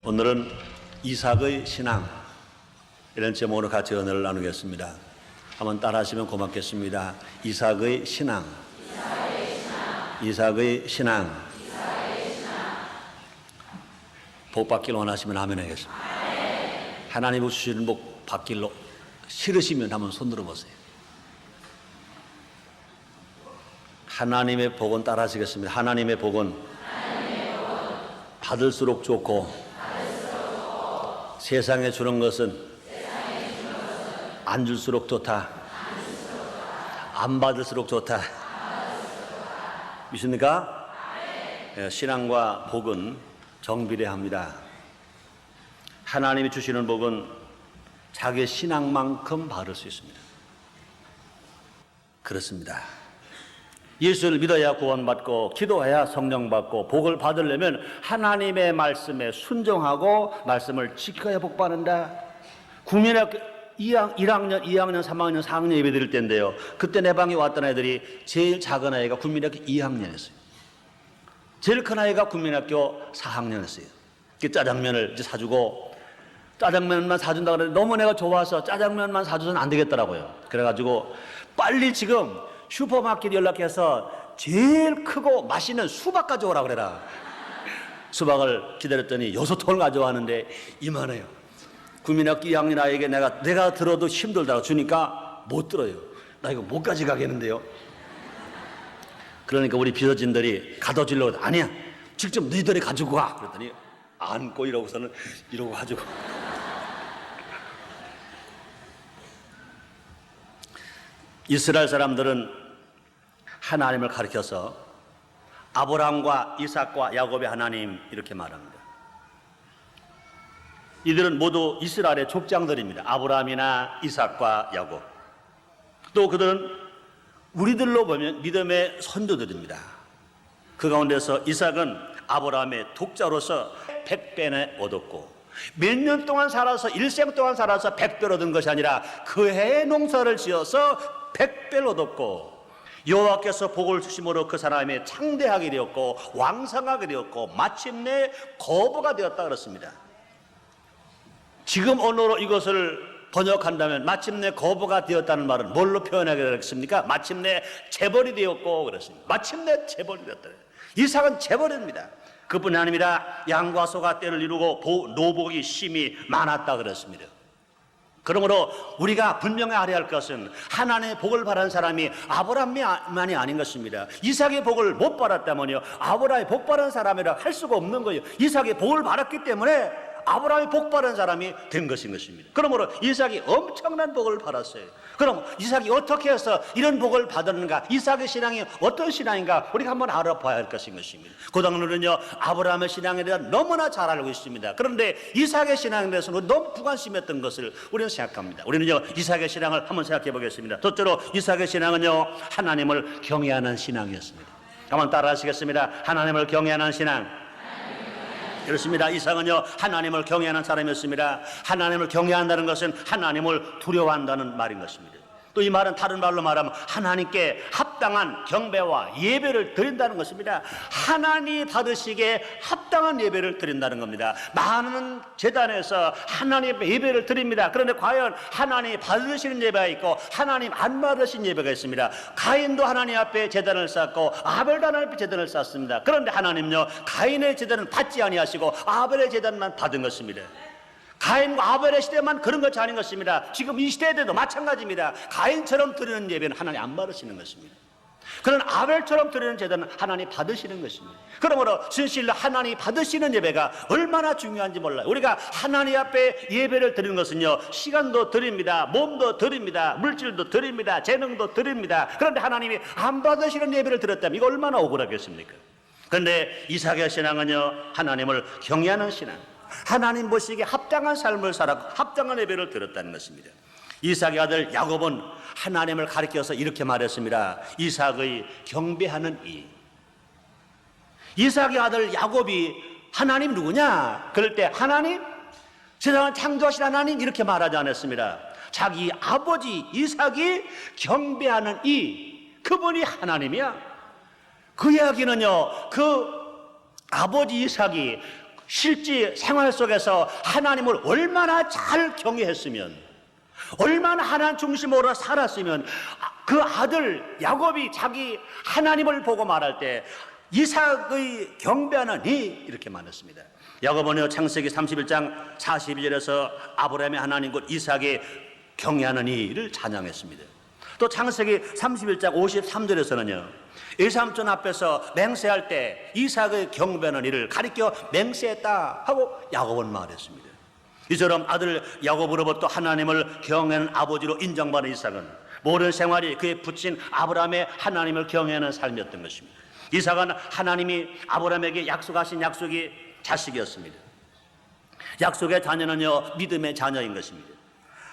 오늘은 이삭의 신앙 이런 제목으로 같이 언어를 나누겠습니다. 한번 따라하시면 고맙겠습니다. 이삭의 신앙. 이삭의 신앙. 복 받기를 원하시면 아멘 하겠습니다. 하나님이 주시는 복 받기로 싫으시면 한번 손 들어보세요. 하나님의 복은 따라하시겠습니다. 하나님의 복은 받을수록 좋고 세상에 주는 것은 안 줄수록 좋다. 안 받을수록 좋다. 믿습니까? 신앙과 복은 정비례합니다. 하나님이 주시는 복은 자기의 신앙만큼 받을 수 있습니다. 그렇습니다. 예수를 믿어야 구원받고 기도해야 성령 받고 복을 받으려면 하나님의 말씀에 순종하고 말씀을 지켜야 복 받는다. 국민학교 1학년, 2학년, 3학년, 4학년 예배 드릴 때인데요. 그때 내 방에 왔던 애들이 제일 작은 아이가 국민학교 2학년이었어요. 제일 큰 아이가 국민학교 4학년이었어요. 짜장면을 이제 사주고 짜장면만 사준다 그랬는데 너무 내가 좋아서 짜장면만 사줘서는 안 되겠더라고요. 그래가지고 빨리 지금 슈퍼마켓 연락해서 제일 크고 맛있는 수박 가져오라 그래라. 수박을 기다렸더니 6톨 가져왔는데 이만해요. 국민학교 2학년 아이에게 내가 들어도 힘들다고 주니까 못 들어요. 나 이거 못 가져가겠는데요. 그러니까 우리 비서진들이 가둬주려고 아니야, 직접 너희들이 가지고 가. 그랬더니 안고 이러고서는 이러고 가지고. 이스라엘 사람들은 하나님을 가리켜서 아브라함과 이삭과 야곱의 하나님 이렇게 말합니다. 이들은 모두 이스라엘의 족장들입니다. 아브라함이나 이삭과 야곱. 또 그들은 우리들로 보면 믿음의 선조들입니다. 그 가운데서 이삭은 아브라함의 독자로서 100배나 얻었고 몇 년 동안 살아서 일생 동안 살아서 100배를 얻은 것이 아니라 그 해에 농사를 지어서 100배를 얻었고 여호와께서 복을 주심으로 그 사람이 창대하게 되었고 왕성하게 되었고 마침내 거부가 되었다 그렇습니다. 지금 언어로 이것을 번역한다면 마침내 거부가 되었다는 말은 뭘로 표현하게 되겠습니까? 마침내 재벌이 되었고 그렇습니다. 마침내 재벌이 되었다. 이삭은 재벌입니다. 그뿐이 아니라 양과 소가 때를 이루고 노복이 심히 많았다 그랬습니다. 그러므로 우리가 분명히 알아야 할 것은 하나님의 복을 바라는 사람이 아브라함만이 아닌 것입니다. 이삭의 복을 못 받았다면요, 아브라함의 복 받은 사람이라 할 수가 없는 거예요. 이삭의 복을 받았기 때문에 아브라함이 복 받은 사람이 된 것인 것입니다. 그러므로 이삭이 엄청난 복을 받았어요. 그럼 이삭이 어떻게 해서 이런 복을 받았는가, 이삭의 신앙이 어떤 신앙인가 우리가 한번 알아봐야 할 것인 것입니다. 고등학교는요 아브라함의 신앙에 대해 너무나 잘 알고 있습니다. 그런데 이삭의 신앙에 대해서는 너무 부관심했던 것을 우리는 생각합니다. 우리는요 이삭의 신앙을 한번 생각해 보겠습니다. 첫째로 이삭의 신앙은요 하나님을 경외하는 신앙이었습니다. 한번 따라 하시겠습니다. 하나님을 경외하는 신앙. 그렇습니다. 이삭은요 하나님을 경외하는 사람이었습니다. 하나님을 경외한다는 것은 하나님을 두려워한다는 말인 것입니다. 또 이 말은 다른 말로 말하면 하나님께 합당한 경배와 예배를 드린다는 것입니다. 하나님 받으시기에 합당한 예배를 드린다는 겁니다. 많은 제단에서 하나님 앞에 예배를 드립니다. 그런데 과연 하나님 받으시는 예배가 있고 하나님 안 받으신 예배가 있습니다. 가인도 하나님 앞에 제단을 쌓고 아벨도 하나님 앞에 제단을 쌓습니다. 그런데 하나님요 가인의 제단은 받지 아니하시고 아벨의 제단만 받은 것입니다. 가인과 아벨의 시대만 그런 것이 아닌 것입니다. 지금 이 시대에도 마찬가지입니다. 가인처럼 드리는 예배는 하나님 안 받으시는 것입니다. 그런 아벨처럼 드리는 제단은 하나님 받으시는 것입니다. 그러므로 진실로 하나님 받으시는 예배가 얼마나 중요한지 몰라요. 우리가 하나님 앞에 예배를 드리는 것은요 시간도 드립니다, 몸도 드립니다, 물질도 드립니다, 재능도 드립니다. 그런데 하나님이 안 받으시는 예배를 드렸다면 이거 얼마나 억울하겠습니까? 그런데 이삭의 신앙은요 하나님을 경외하는 신앙, 하나님 보시기에 합당한 삶을 살았고 합당한 예배를 드렸다는 것입니다. 이삭의 아들 야곱은 하나님을 가리켜서 이렇게 말했습니다. 이삭의 경배하는 이. 이삭의 아들 야곱이 하나님 누구냐? 그럴 때 하나님, 세상을 창조하신 하나님 이렇게 말하지 않았습니다. 자기 아버지 이삭이 경배하는 이, 그분이 하나님이야. 그 이야기는요 그 아버지 이삭이 실제 생활 속에서 하나님을 얼마나 잘 경외했으면, 얼마나 하나님 중심으로 살았으면 그 아들 야곱이 자기 하나님을 보고 말할 때 이삭의 경배하는 이 이렇게 말했습니다. 야곱은요 창세기 31장 42절에서 아브라함의 하나님 곧 이삭의 경외하는 이를 찬양했습니다. 또 창세기 31장 53절에서는요 일삼촌 앞에서 맹세할 때 이삭의 경배하는 이를 가리켜 맹세했다 하고 야곱은 말했습니다. 이처럼 아들 야곱으로부터 하나님을 경외하는 아버지로 인정받은 이삭은 모든 생활이 그의 부친 아브라함의 하나님을 경외하는 삶이었던 것입니다. 이삭은 하나님이 아브라함에게 약속하신 약속이 자식이었습니다. 약속의 자녀는요 믿음의 자녀인 것입니다.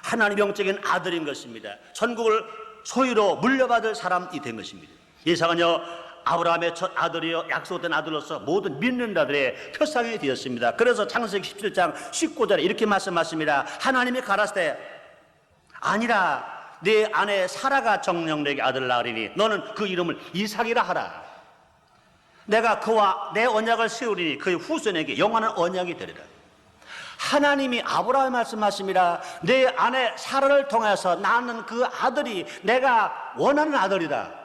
하나님 영적인 아들인 것입니다. 천국을 소유로 물려받을 사람이 된 것입니다. 이삭은요 아브라함의 첫 아들이요 약속된 아들로서 모든 믿는 자들의 표상이 되었습니다. 그래서 창세기 17장 19절에 이렇게 말씀하십니다. 하나님이 가라사대 아니라 내 아내 사라가 정녕 내게 아들을 낳으리니 너는 그 이름을 이삭이라 하라. 내가 그와 내 언약을 세우리니 그의 후손에게 영원한 언약이 되리라. 하나님이 아브라함에 말씀하십니다. 내 아내 사라를 통해서 낳는 그 아들이 내가 원하는 아들이다.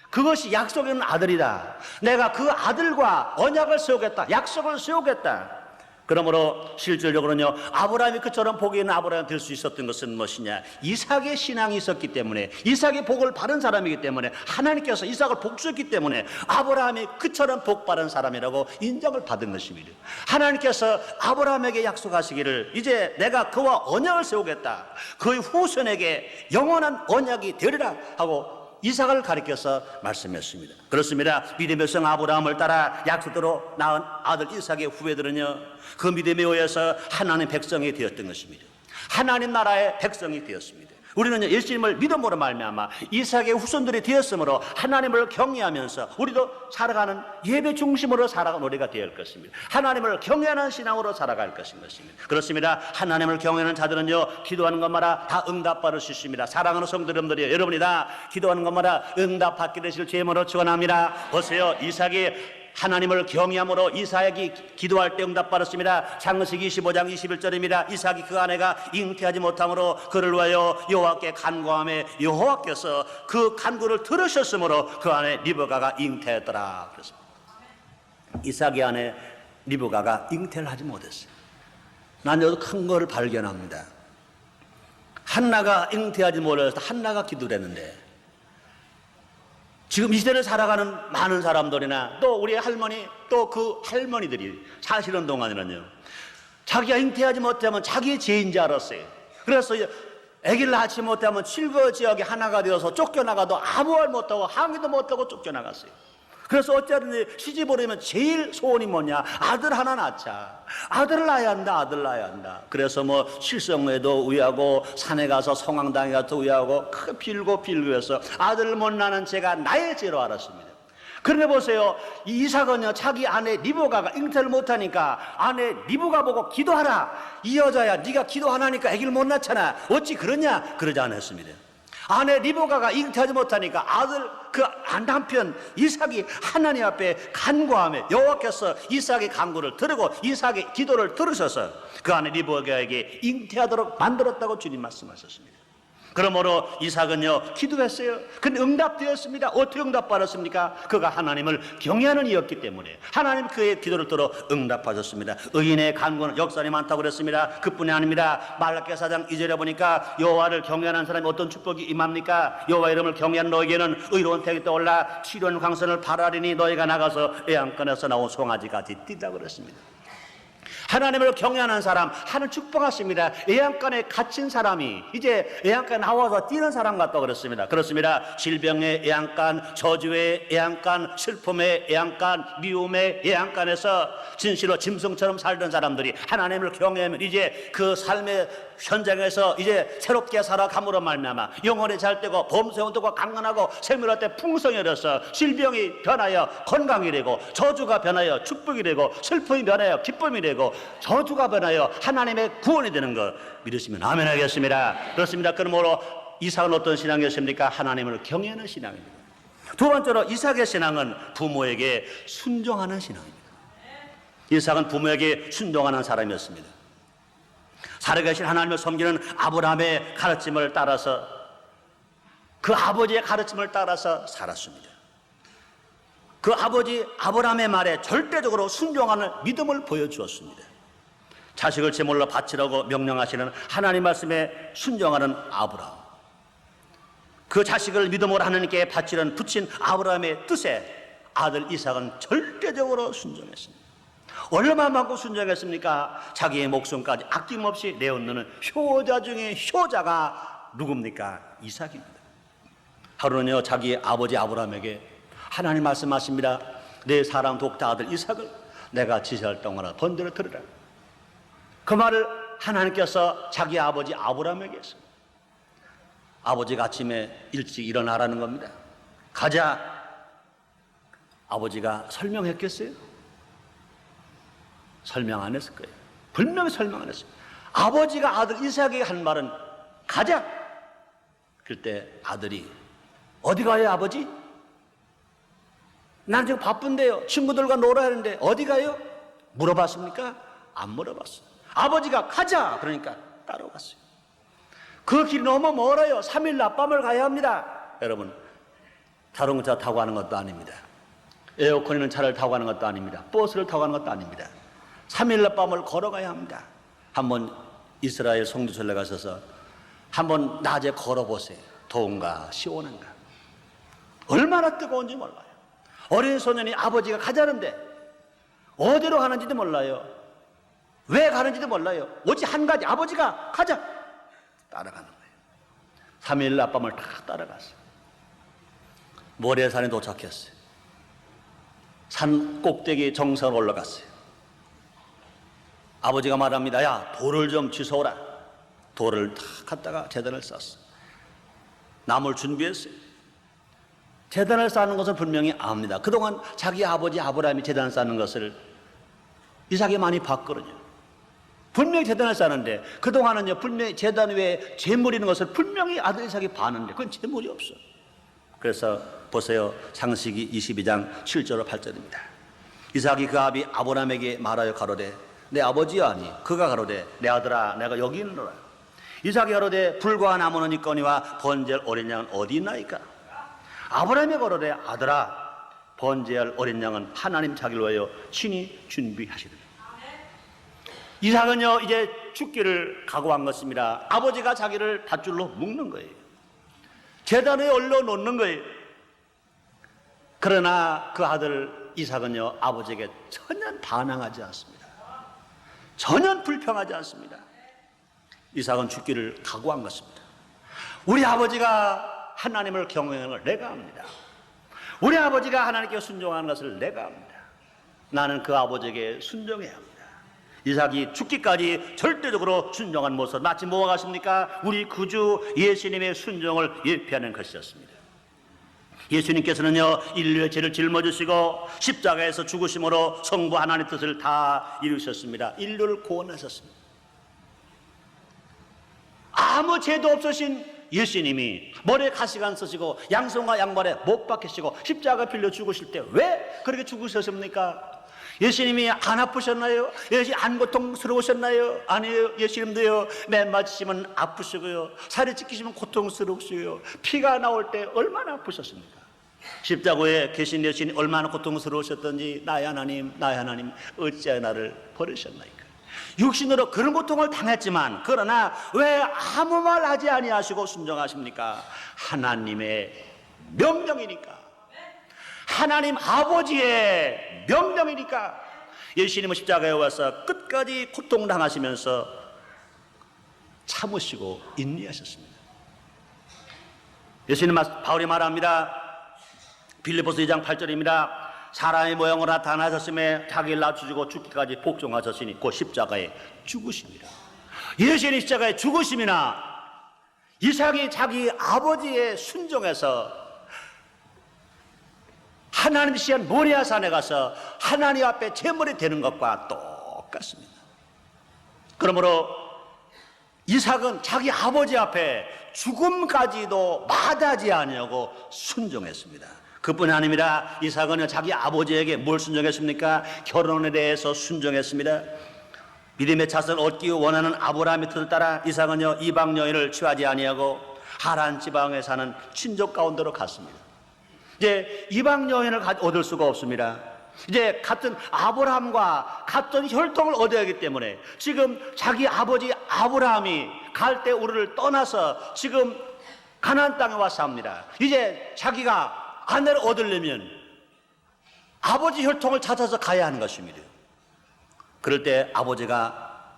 그것이 약속의 아들이다. 내가 그 아들과 언약을 세우겠다. 약속을 세우겠다. 그러므로 실질적으로는요 아브라함이 그처럼 복이 있는 아브라함이 될 수 있었던 것은 무엇이냐, 이삭의 신앙이 있었기 때문에, 이삭의 복을 받은 사람이기 때문에, 하나님께서 이삭을 복주셨기 때문에 아브라함이 그처럼 복 받은 사람이라고 인정을 받은 것입니다. 하나님께서 아브라함에게 약속하시기를 이제 내가 그와 언약을 세우겠다. 그의 후손에게 영원한 언약이 되리라 하고 이삭을 가리켜서 말씀했습니다. 그렇습니다. 믿음의 성 아브라함을 따라 약속대로 낳은 아들 이삭의 후배들은요 그 믿음에 의해서 하나님 백성이 되었던 것입니다. 하나님 나라의 백성이 되었습니다. 우리는 예수님을 믿음으로 말미암아 이삭의 후손들이 되었으므로 하나님을 경외하면서 우리도 살아가는 예배 중심으로 살아가는 우리가 되어야 할 것입니다. 하나님을 경외하는 신앙으로 살아갈 것입니다. 그렇습니다. 하나님을 경외하는 자들은요 기도하는 것마다 다 응답받을 수 있습니다. 사랑하는 성도 여러분들이요, 여러분이 다 기도하는 것마다 응답받게 되실 주님으로 축원합니다. 보세요, 이삭이 하나님을 경외함으로 이삭이 기도할 때 응답받았습니다. 창세기 25장 21절입니다. 이삭이 그 아내가 잉태하지 못함으로 그를 위하여 여호와께 간구하며 여호와께서 그 간구를 들으셨으므로 그 아내 리브가가 잉태했더라. 그랬습니다. 이삭의 아내 리브가가 잉태를 하지 못했어요. 난 여기서 큰 거를 발견합니다. 한나가 잉태하지 못해서 한나가 기도를 했는데 지금 이 시대를 살아가는 많은 사람들이나 또 우리 할머니 또 그 할머니들이 사시는 동안에는요 자기가 잉태하지 못하면 자기의 죄인 줄 알았어요. 그래서 아기를 낳지 못하면 실거 지역에 하나가 되어서 쫓겨나가도 아무 말 못하고 항의도 못하고 쫓겨나갔어요. 그래서 어쩌든지 시집 오려면 제일 소원이 뭐냐, 아들 하나 낳자. 아들을 낳아야 한다, 아들 낳아야 한다. 그래서 뭐 실성에도 의하고 산에 가서 성황당에 가서 의하고 빌고 해서 아들을 못 낳는 제가 나의 죄로 알았습니다. 그런데 보세요, 이 이삭은요 자기 아내 리브가가 잉태를 못하니까 아내 리브가 보고 기도하라. 이 여자야 네가 기도하나니까 아기를 못 낳잖아. 어찌 그러냐? 그러지 않았습니다. 아내 리브가가 잉태하지 못하니까 아들 그 남편 이삭이 하나님 앞에 간구하며 여호와께서 이삭의 간구를 들으고 이삭의 기도를 들으셔서 그 아내 리브가에게 잉태하도록 만들었다고 주님 말씀하셨습니다. 그러므로 이삭은요 기도했어요. 근데 응답되었습니다. 어떻게 응답받았습니까? 그가 하나님을 경외하는 이였기 때문에 하나님 그의 기도를 들어 응답하셨습니다. 의인의 간구는 역사이 많다고 그랬습니다. 그뿐이 아닙니다. 말라기 4장 2절에 보니까 여호와를 경외하는 사람이 어떤 축복이 임합니까? 여호와 이름을 경외하는 너에게는 의로운 태기 떠올라 치료한 광선을 발하리니 너희가 나가서 애양간에서 나온 송아지같이 뛰다고 그랬습니다. 하나님을 경외하는 사람 하나님 축복하십니다. 애양간에 갇힌 사람이 이제 애양간에 나와서 뛰는 사람 같다고 그랬습니다. 그렇습니다. 질병의 애양간, 저주의 애양간, 슬픔의 애양간, 미움의 애양간에서 진실로 짐승처럼 살던 사람들이 하나님을 경외하면 이제 그 삶의 현장에서 이제 새롭게 살아감으로 말미암아 영혼이 잘 되고 범세운 되고 강건하고 생명할 때 풍성이 되어서 질병이 변하여 건강이 되고 저주가 변하여 축복이 되고 슬픔이 변하여 기쁨이 되고 저주가 변하여 하나님의 구원이 되는 것 믿으시면 아멘 하겠습니다. 그렇습니다. 그러므로 이삭은 어떤 신앙이었습니까? 하나님을 경외하는 신앙입니다. 두 번째로 이삭의 신앙은 부모에게 순종하는 신앙입니다. 이삭은 부모에게 순종하는 사람이었습니다. 살아계신 하나님을 섬기는 아브라함의 가르침을 따라서, 그 아버지의 가르침을 따라서 살았습니다. 그 아버지 아브라함의 말에 절대적으로 순종하는 믿음을 보여주었습니다. 자식을 제물로 바치라고 명령하시는 하나님 말씀에 순종하는 아브라함, 그 자식을 믿음으로 하나님께 바치는 붙인 아브라함의 뜻에 아들 이삭은 절대적으로 순종했습니다. 얼마만큼 순종했습니까? 자기의 목숨까지 아낌없이 내어놓는 효자 중에 효자가 누굽니까? 이삭입니다. 하루는요, 자기 아버지 아브라함에게 하나님 말씀하십니다. 내 사랑 독자 아들 이삭을 내가 지시할 동안에 번제를 드리라. 그 말을 하나님께서 자기 아버지 아브라함에게 했습니다. 아버지가 아침에 일찍 일어나라는 겁니다. 가자. 아버지가 설명했겠어요? 설명 안 했을 거예요. 분명히 설명 안 했어요. 아버지가 아들 이삭에게 한 말은 가자. 그때 아들이 어디 가요, 아버지? 난 지금 바쁜데요. 친구들과 놀아야 하는데 어디 가요? 물어봤습니까? 안 물어봤어요. 아버지가 가자 그러니까 따라갔어요. 그 길이 너무 멀어요. 3일 낮밤을 가야 합니다. 여러분, 자동차 타고 가는 것도 아닙니다. 에어컨 있는 차를 타고 가는 것도 아닙니다. 버스를 타고 가는 것도 아닙니다. 3일 낮밤을 걸어가야 합니다. 한번 이스라엘 성지순례 가셔서 한번 낮에 걸어보세요. 더운가 시원한가. 얼마나 뜨거운지 몰라요. 어린 소년이 아버지가 가자는데 어디로 가는지도 몰라요. 왜 가는지도 몰라요. 오직 한 가지, 아버지가 가자. 따라가는 거예요. 3일 낮밤을 다 따라갔어요. 모래산에 도착했어요. 산 꼭대기 정상으로 올라갔어요. 아버지가 말합니다. 야, 돌을 좀 주워오라. 돌을 다 갖다가 제단을 쌓았어요. 나무를 준비했어요. 제단을 쌓는 것은 분명히 압니다. 그동안 자기 아버지 아브라함이 제단을 쌓는 것을 이삭이 많이 봤거든요. 분명히 제단을 쌓는데 그동안은요, 분명히 제단 위에 재물이 있는 것을 분명히 아들 이삭이 봤는데 그건 재물이 없어. 그래서 보세요. 창세기 22장 7절로 8절입니다. 이삭이 그 아비 아브라함에게 말하여 가로되 내 아버지여 하니 그가 가로되 내 아들아 내가 여기 있노라. 이삭이 가로되 불과 나무는 있거니와 번제할 어린 양은 어디 있나이까? 아브라함이 가로되 아들아 번제할 어린 양은 하나님 자기를 위하여 친히 준비하시리라. 이삭은요 이제 죽기를 각오한 것입니다. 아버지가 자기를 밧줄로 묶는 거예요. 제단에 올려 놓는 거예요. 그러나 그 아들 이삭은요 아버지에게 전혀 반항하지 않습니다. 전혀 불평하지 않습니다. 이삭은 죽기를 각오한 것입니다. 우리 아버지가 하나님을 경외하는 걸 내가 압니다. 우리 아버지가 하나님께 순종하는 것을 내가 압니다. 나는 그 아버지에게 순종해야 합니다. 이삭이 죽기까지 절대적으로 순종한 모습, 마치 뭐가 같습니까? 우리 구주 예수님의 순종을 예표하는 것이었습니다. 예수님께서는요 인류의 죄를 짊어지시고 십자가에서 죽으심으로 성부 하나님의 뜻을 다 이루셨습니다. 인류를 구원하셨습니다. 아무 죄도 없으신 예수님이 머리에 가시가 안 쓰시고 양손과 양발에 못 박히시고 십자가 빌려 죽으실 때 왜 그렇게 죽으셨습니까? 예수님이 안 아프셨나요? 예수님 안 고통스러우셨나요? 아니에요. 예수님도요 맨 맞으시면 아프시고요 살이 찢기시면 고통스러우시고요 피가 나올 때 얼마나 아프셨습니까? 십자가에 계신 예수님 얼마나 고통스러우셨던지 나의 하나님 어찌하여 나를 버리셨나이까? 육신으로 그런 고통을 당했지만 그러나 왜 아무 말 하지 아니하시고 순종하십니까? 하나님의 명령이니까, 하나님 아버지의 명령이니까. 예수님은 십자가에 와서 끝까지 고통당하시면서 참으시고 인내하셨습니다. 예수님 바울이 말합니다. 빌립보서 2장 8절입니다. 사람의 모형으로 나타나셨음에 자기를 낮추시고 죽기까지 복종하셨으니 곧 십자가에 죽으십니다. 예수님 십자가에 죽으심이나 이삭이 자기 아버지의 순종에서 하나님 시한 모리아산에 가서 하나님 앞에 제물이 되는 것과 똑같습니다. 그러므로 이삭은 자기 아버지 앞에 죽음까지도 마다하지 아니하고 순종했습니다. 그뿐이 아닙니다. 이삭은 자기 아버지에게 뭘 순종했습니까? 결혼에 대해서 순종했습니다. 믿음의 자손을 얻기 원하는 아브라함의 뜻을 따라 이삭은요 이방 여인을 취하지 아니하고 하란 지방에 사는 친족 가운데로 갔습니다. 이제 이방 여인을 얻을 수가 없습니다. 이제 같은 아브라함과 같은 혈통을 얻어야 하기 때문에 지금 자기 아버지 아브라함이 갈대 우르를 떠나서 지금 가나안 땅에 와서 삽니다. 이제 자기가 아내를 얻으려면 아버지 혈통을 찾아서 가야 하는 것입니다. 그럴 때 아버지가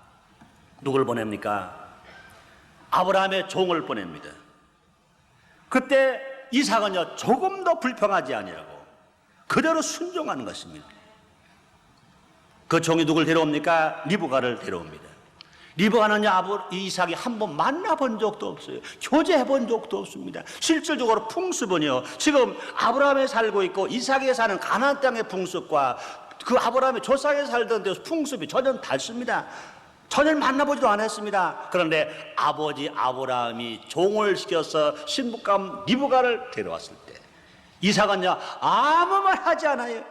누굴 보냅니까? 아브라함의 종을 보냅니다. 그때 이삭은요 조금 더 불평하지 아니하고 그대로 순종하는 것입니다. 그 종이 누굴 데려옵니까? 리브가를 데려옵니다. 리브가는요 이삭이 한 번 만나본 적도 없어요. 교제해 본 적도 없습니다. 실질적으로 풍습은요 지금 아브라함에 살고 있고 이삭에 사는 가나안 땅의 풍습과 그 아브라함의 조상에 살던 데서 풍습이 전혀 다릅니다. 전혀 만나보지도 않았습니다. 그런데 아버지 아브라함이 종을 시켜서 신부감 리브가를 데려왔을 때 이삭은요 아무 말 하지 않아요.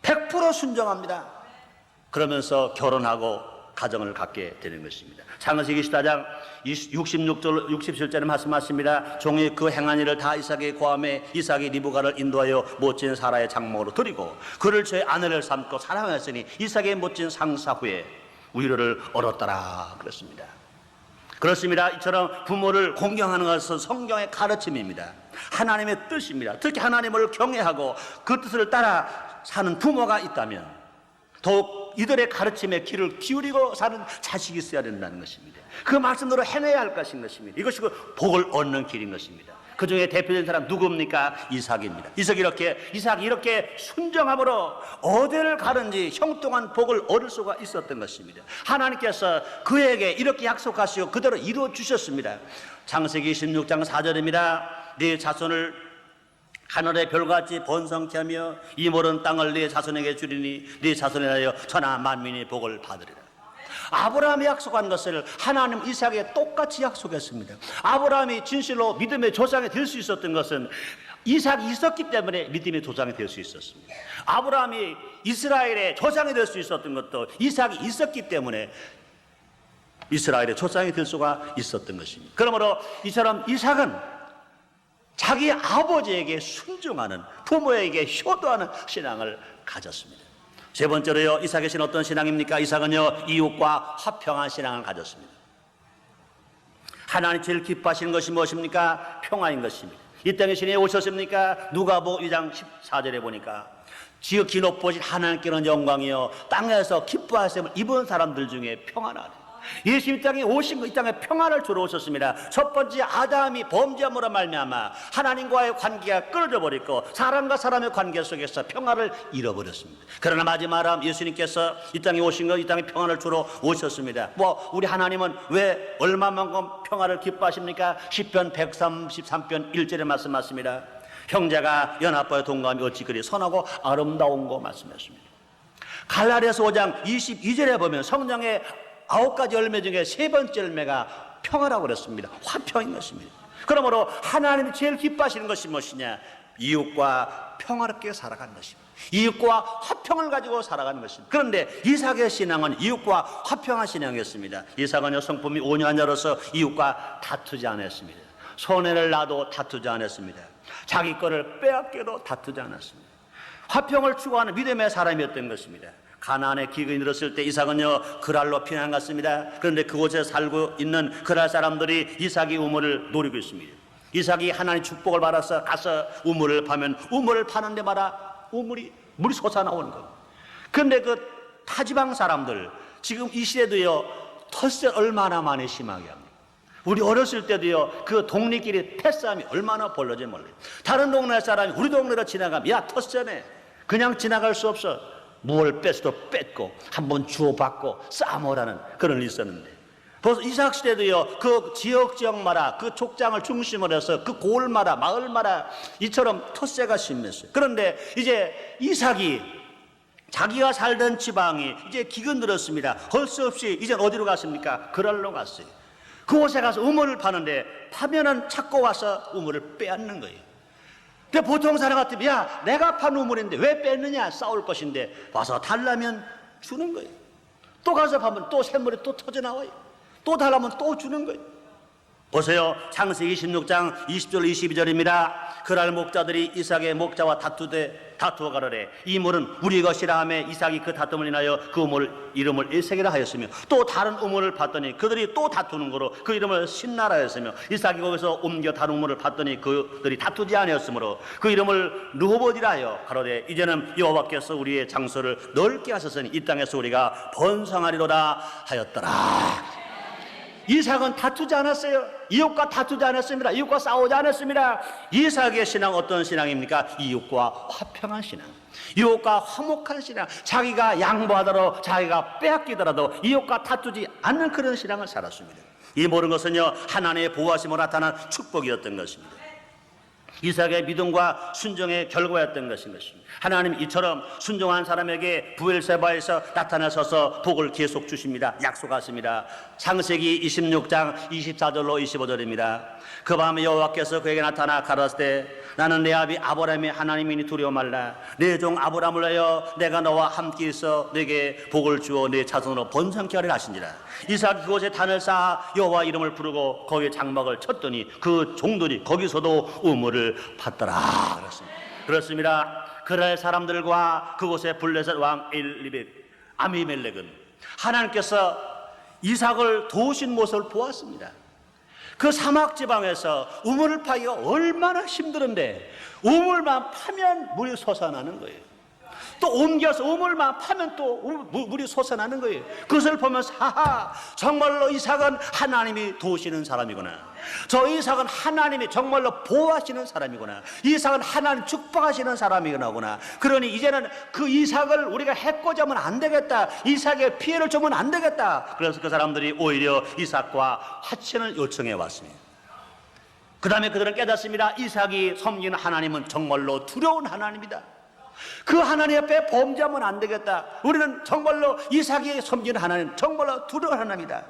100% 순종합니다. 그러면서 결혼하고 가정을 갖게 되는 것입니다. 창세기 14장 66절 67절에 말씀하십니다. 종이 그 행한 일을 다 이삭에게 고하매 이삭이 리브가를 인도하여 못진 사라의 장목으로 드리고 그를 저의 아내를 삼고 사랑하였으니 이삭의 못진 상사 후에 위로를 얻었더라 그랬습니다. 그렇습니다. 이처럼 부모를 공경하는 것은 성경의 가르침입니다. 하나님의 뜻입니다. 특히 하나님을 경외하고 그 뜻을 따라 사는 부모가 있다면 더욱 이들의 가르침에 귀를 기울이고 사는 자식이 있어야 된다는 것입니다. 그 말씀대로 행해야 할 것인 것입니다. 이것이 그 복을 얻는 길인 것입니다. 그 중에 대표적인 사람 누굽니까? 이삭입니다. 이삭이 이렇게 순종함으로 어디를 가든지 형통한 복을 얻을 수가 있었던 것입니다. 하나님께서 그에게 이렇게 약속하시고 그대로 이루어 주셨습니다. 창세기 16장 4절입니다. 네 자손을 하늘의 별같이 번성케 하며 이 모든 땅을 네 자손에게 주리니 네 자손에 하여 천하 만민의 복을 받으리라. 아브라함이 약속한 것을 하나님 이삭에게 똑같이 약속했습니다. 아브라함이 진실로 믿음의 조상이 될 수 있었던 것은 이삭이 있었기 때문에 믿음의 조상이 될 수 있었습니다. 아브라함이 이스라엘의 조상이 될 수 있었던 것도 이삭이 있었기 때문에 이스라엘의 조상이 될 수가 있었던 것입니다. 그러므로 이처럼 이삭은 자기 아버지에게 순종하는, 부모에게 효도하는 신앙을 가졌습니다. 세 번째로요, 이삭의 신은 어떤 신앙입니까? 이삭은요 이웃과 화평한 신앙을 가졌습니다. 하나님 제일 기뻐하시는 것이 무엇입니까? 평화인 것입니다. 이 땅에 신이 오셨습니까? 누가복음 2장 14절에 보니까 지극히 높으신 하나님께는 영광이요 땅에서 기뻐하심을 입은 사람들 중에 평안하네. 예수 이 땅에 오신 거, 이 땅에 평안을 주러 오셨습니다. 첫 번째 아담이 범죄함으로 말미암아 하나님과의 관계가 끊어져 버렸고 사람과 사람의 관계 속에서 평안을 잃어버렸습니다. 그러나 마지막으로 예수님께서 이 땅에 오신 거, 이 땅에 평안을 주러 오셨습니다. 우리 하나님은 왜 얼마만큼 평안을 기뻐하십니까? 시편 133편 1절에 말씀하십니다. 형제가 연합하여 동감이 어찌 그리 선하고 아름다운 거 말씀하십니다. 갈라디아서 5장 22절에 보면 성령의 9가지 열매 중에 세 번째 열매가 평화라고 그랬습니다. 화평인 것입니다. 그러므로 하나님이 제일 기뻐하시는 것이 무엇이냐? 이웃과 평화롭게 살아가는 것입니다. 이웃과 화평을 가지고 살아가는 것입니다. 그런데 이삭의 신앙은 이웃과 화평한 신앙이었습니다. 이삭은 성품이 온유한자로서 이웃과 다투지 않았습니다. 손해를 나도 다투지 않았습니다. 자기 거를 빼앗겨도 다투지 않았습니다. 화평을 추구하는 믿음의 사람이었던 것입니다. 가나안에 기근이 들었을 때 이삭은요 그랄로 피난 갔습니다. 그런데 그곳에 살고 있는 그랄 사람들이 이삭이 우물을 노리고 있습니다. 이삭이 하나님의 축복을 받아서 가서 우물을 파면 우물을 파는 데마다 물이 솟아나오는 겁니다. 그런데 그 타지방 사람들 지금 이 시대도요 텃세 얼마나 많이 심하게 합니다. 우리 어렸을 때도요 그 동네끼리 패싸움이 얼마나 벌어져 몰라요. 다른 동네 사람이 우리 동네로 지나가면 야 텃세네 그냥 지나갈 수 없어. 무엇을 뺏어도 뺏고 한번 주워받고 싸먹으라는 그런 일이 있었는데 벌써 이삭 시대도요 그 지역마다 그 족장을 중심으로 해서 그 고을마다 마을마다 이처럼 텃세가 심했어요. 그런데 이제 이삭이 자기가 살던 지방이 이제 기근 들었습니다. 할 수 없이 이제 어디로 갔습니까? 그랄로 갔어요. 그곳에 가서 우물을 파는데 파면은 찾고 와서 우물을 빼앗는 거예요. 근데 보통 사람 같으면 야 내가 판 우물인데 왜 뺐느냐 싸울 것인데 와서 달라면 주는 거예요. 또 가서 파면 또 샘물이 또 터져 나와요. 또 달라면 또 주는 거예요. 보세요. 창세기 16장 20절 22절입니다. 그날 목자들이 이삭의 목자와 다투어 가로되 이 물은 우리 것이라 하매 이삭이 그 다툼을 인하여 그 우물 이름을 에색이라 하였으며 또 다른 우물을 봤더니 그들이 또 다투는 거로 그 이름을 신나라 하였으며 이삭이 거기서 옮겨 다른 우물을 봤더니 그들이 다투지 아니었으므로 그 이름을 르호봇이라 하여 가로되 이제는 여호와께서 우리의 장소를 넓게 하셨으니 이 땅에서 우리가 번성하리로다 하였더라. 이삭은 다투지 않았어요. 이웃과 다투지 않았습니다. 이웃과 싸우지 않았습니다. 이삭의 신앙 어떤 신앙입니까? 이웃과 화평한 신앙, 이웃과 화목한 신앙, 자기가 양보하더라도 자기가 빼앗기더라도 이웃과 다투지 않는 그런 신앙을 살았습니다. 이 모든 것은요 하나님의 보호하심으로 나타난 축복이었던 것입니다. 이삭의 믿음과 순종의 결과였던 것인 것입니다. 하나님 이처럼 순종한 사람에게 부엘세바에서 나타나셔서 복을 계속 주십니다. 약속하십니다. 창세기 26장 24절로 25절입니다. 그 밤에 여호와께서 그에게 나타나 가라사대 나는 내 아비 아브라함의 하나님이니 두려워 말라. 내 종 아브라함을 하여 내가 너와 함께 있어 내게 복을 주어 내 자손으로 번성케 하리라 하시니라. 이삭이 그곳에 단을 쌓아 여호와 이름을 부르고 거기에 장막을 쳤더니 그 종들이 거기서도 우물을 받더라. 그렇습니다. 그날 사람들과 그곳에 블레셋 왕 엘리벳 아미멜렉은 하나님께서 이삭을 도우신 모습을 보았습니다. 그 사막 지방에서 우물을 파기가 얼마나 힘들은데 우물만 파면 물이 솟아나는 거예요. 또 옮겨서 우물만 파면 또 물이 솟아나는 거예요. 그것을 보면서 하하, 정말로 이삭은 하나님이 도우시는 사람이구나. 저 이삭은 하나님이 정말로 보호하시는 사람이구나. 이삭은 하나님 축복하시는 사람이구나. 그러니 이제는 그 이삭을 우리가 해코지 하면 안 되겠다. 이삭에 피해를 주면 안 되겠다. 그래서 그 사람들이 오히려 이삭과 화친을 요청해 왔습니다. 그 다음에 그들은 깨닫습니다. 이삭이 섬기는 하나님은 정말로 두려운 하나님이다. 그 하나님 앞에 범죄하면 안 되겠다. 우리는 정말로 이삭이 섬기는 하나님 정말로 두려운 하나님이다.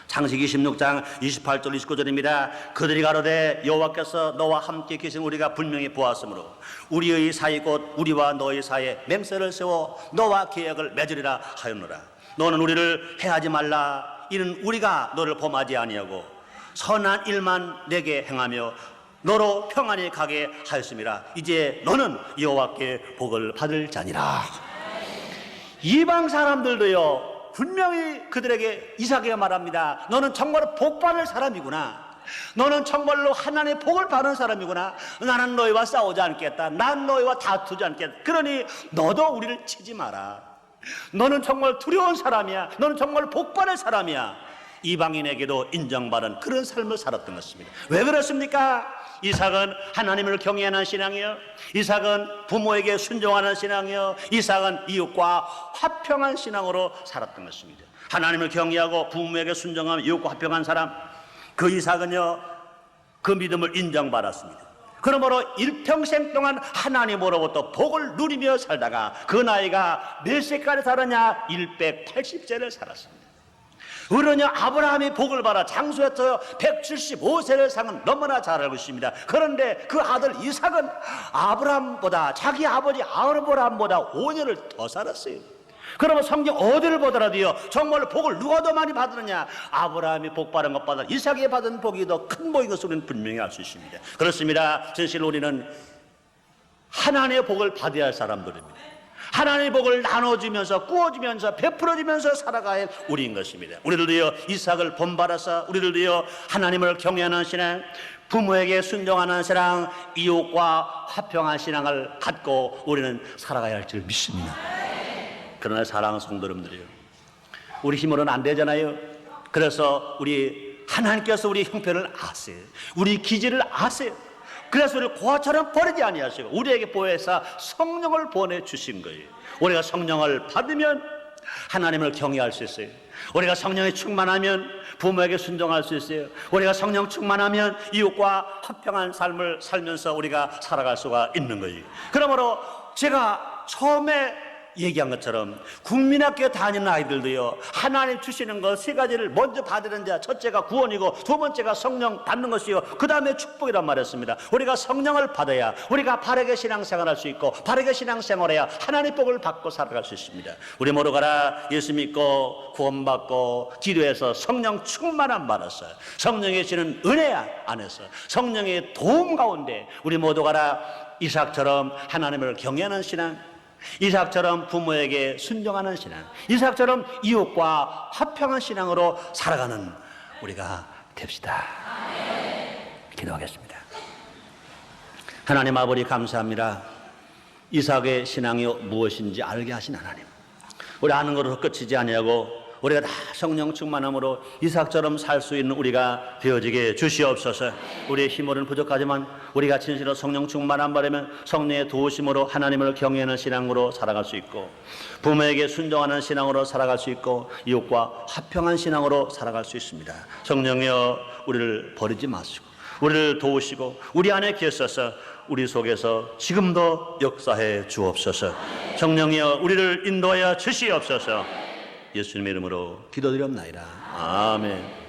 창세기 16장 28절 29절입니다. 그들이 가로되 여호와께서 너와 함께 계신 우리가 분명히 보았으므로 우리의 사이 곧 우리와 너의 사이에 맹세를 세워 너와 계약을 맺으리라 하였노라. 너는 우리를 해하지 말라. 이는 우리가 너를 범하지 아니하고 선한 일만 내게 행하며 너로 평안히 가게 하였음이라. 이제 너는 여호와께 복을 받을 자니라. 이방 사람들도요 분명히 그들에게 이삭에게 말합니다. 너는 정말로 복 받을 사람이구나. 너는 정말로 하나님의 복을 받는 사람이구나. 나는 너희와 싸우지 않겠다. 난 너희와 다투지 않겠다. 그러니 너도 우리를 치지 마라. 너는 정말 두려운 사람이야. 너는 정말 복 받을 사람이야. 이방인에게도 인정받은 그런 삶을 살았던 것입니다. 왜 그렇습니까? 이삭은 하나님을 경외하는 신앙이요, 이삭은 부모에게 순종하는 신앙이요, 이삭은 이웃과 화평한 신앙으로 살았던 것입니다. 하나님을 경외하고 부모에게 순종하며 이웃과 화평한 사람, 그 이삭은요 그 믿음을 인정받았습니다. 그러므로 일평생 동안 하나님으로부터 복을 누리며 살다가 그 나이가 몇 세까지 살았냐? 180세를 살았습니다. 그러냐 아브라함이 복을 받아 장수했어요. 175세를 상은 너무나 잘 알고 있습니다. 그런데 그 아들 이삭은 아브라함보다 자기 아버지 아브라함보다 5년을 더 살았어요. 그러면 성경 어디를 보더라도요 정말로 복을 누가 더 많이 받느냐? 아브라함이 복 받은 것보다 이삭이 받은 복이 더 큰 복인 것을 우리는 분명히 알 수 있습니다. 그렇습니다. 진실로 우리는 하나님의 복을 받아야 할 사람들입니다. 하나님의 복을 나눠주면서 꾸어주면서 베풀어주면서 살아가야 할 우리인 것입니다. 우리들도요 이삭을 본받아서 우리들도요 하나님을 경외하는 신앙, 부모에게 순종하는 신앙, 이웃과 화평한 신앙을 갖고 우리는 살아가야 할 줄 믿습니다. 그러나 사랑하는 성도 여러분들이요, 우리 힘으로는 안 되잖아요. 그래서 우리 하나님께서 우리 형편을 아세요. 우리 기질을 아세요. 그래서 우리를 고아처럼 버리지 아니하시고 우리에게 보혜사 성령을 보내주신 거예요. 우리가 성령을 받으면 하나님을 경외할 수 있어요. 우리가 성령에 충만하면 부모에게 순종할 수 있어요. 우리가 성령 충만하면 이웃과 화평한 삶을 살면서 우리가 살아갈 수가 있는 거예요. 그러므로 제가 처음에 얘기한 것처럼 국민학교 다니는 아이들도요, 하나님 주시는 것 세 가지를 먼저 받으는 자, 첫째가 구원이고 두 번째가 성령 받는 것이요, 그 다음에 축복이란 말이었습니다. 우리가 성령을 받아야 우리가 바르게 신앙생활할 수 있고, 바르게 신앙생활해야 하나님의 복을 받고 살아갈 수 있습니다. 우리 모두 가라 예수 믿고 구원받고 기도해서 성령 충만함 받았어요. 성령의 주는 은혜 안에서 성령의 도움 가운데 우리 모두 가라 이삭처럼 하나님을 경외하는 신앙, 이삭처럼 부모에게 순종하는 신앙, 이삭처럼 이웃과 화평한 신앙으로 살아가는 우리가 됩시다. 기도하겠습니다. 하나님 아버지 감사합니다. 이삭의 신앙이 무엇인지 알게 하신 하나님, 우리 아는 것으로 끝이지 아니하고 우리가 다 성령 충만함으로 이삭처럼 살 수 있는 우리가 되어지게 주시옵소서. 우리의 힘으로는 부족하지만 우리가 진실로 성령 충만함 받으면 성령의 도우심으로 하나님을 경외하는 신앙으로 살아갈 수 있고, 부모에게 순종하는 신앙으로 살아갈 수 있고, 이웃과 화평한 신앙으로 살아갈 수 있습니다. 성령이여 우리를 버리지 마시고 우리를 도우시고 우리 안에 계셔서 우리 속에서 지금도 역사해 주옵소서. 성령이여 우리를 인도하여 주시옵소서. 예수님의 이름으로 기도드렸나이다. 아멘.